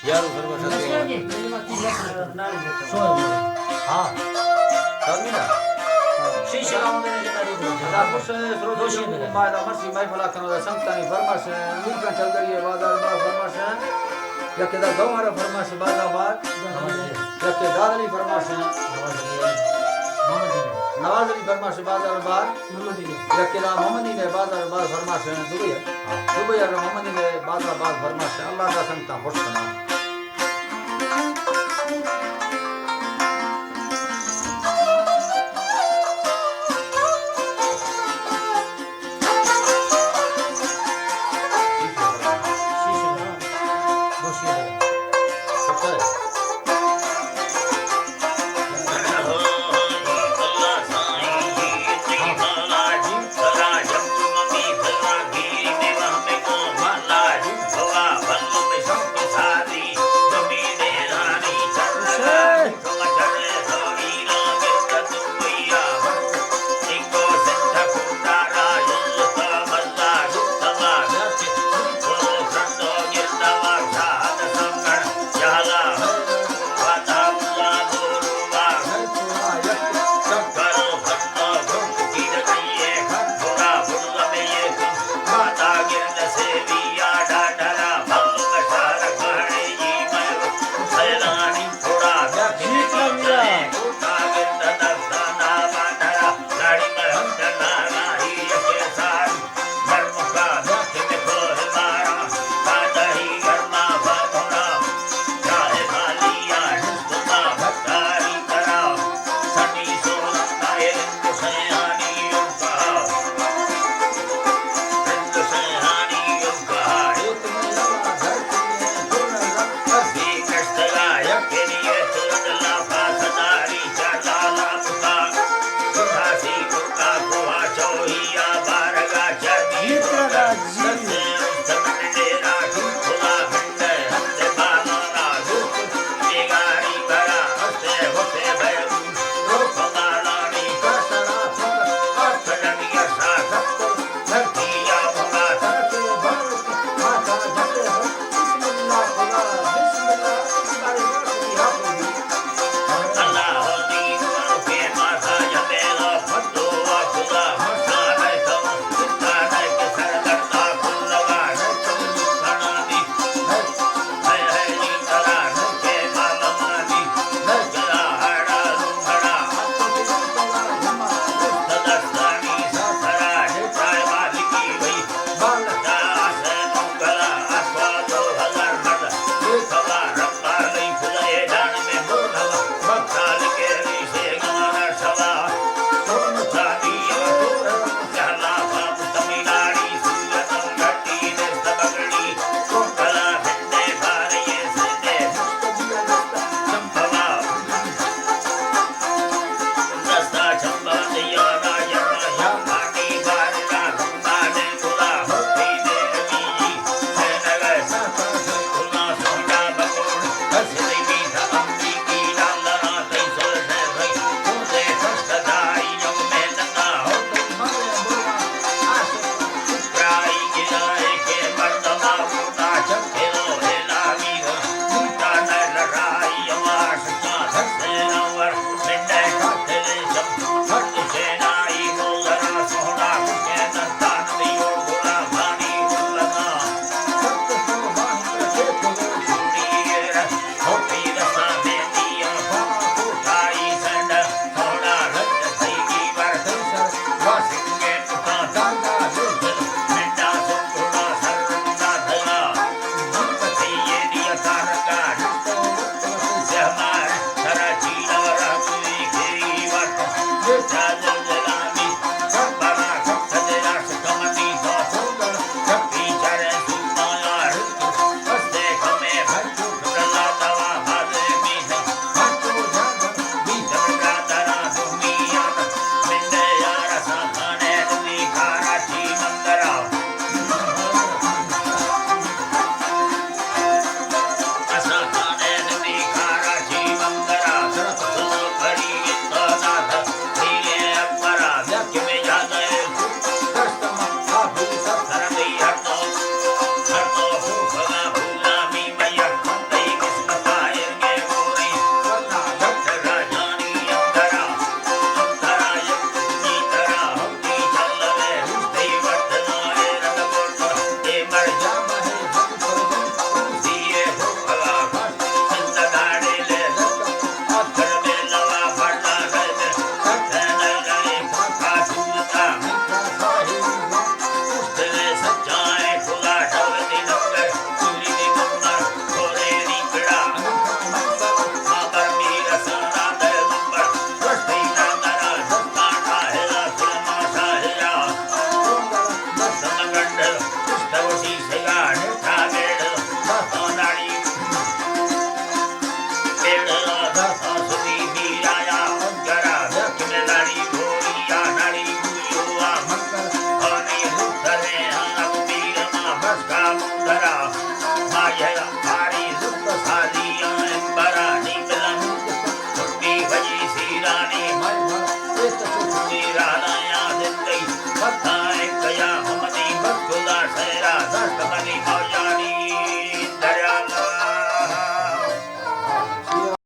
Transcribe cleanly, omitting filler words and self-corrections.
यार सर्व हाँ Termina. शीशे लावून देण्याचे Da kush srodoshi mai da masi mai phala kano da samtani farmash ni ka chal gari hai bazar ba farmash ya ke da gawara farmash bazar ba ya ke dadali farmash Nawaz Ali फरमाश बाजार बार या के da मोहम्मदी ने बाजार बार फरमाश Dubai Dubai और मोहम्मदी ने बाजार बार फरमाश अल्लाह का संगता होश करना भला भला में को भला भला में शक्तिशाली फक्त